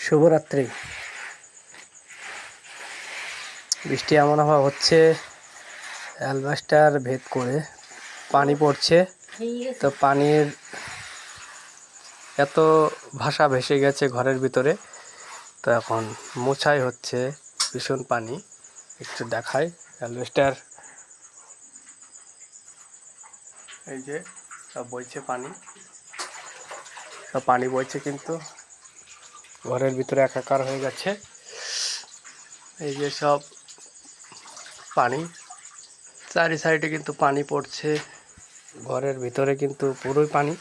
শুভরাত্রি। বৃষ্টি এমন আবহাওয়া হচ্ছে, অ্যালবাস্টার ভেদ করে পানি পড়ছে। তো পানির এত ভাষা ভেসে গেছে ঘরের ভিতরে। তো এখন মোছাই হচ্ছে, ভীষণ পানি। একটু দেখাই অ্যালবাস্টার, এই যে সব বইছে পানি, সব পানি বইছে, কিন্তু ঘরের ভিতরে একাকার হয়ে গেছে। এই যে সব পানি, চারি সাইডে কিন্তু পানি পড়ছে, ঘরের ভিতরে কিন্তু পুরোই পানি।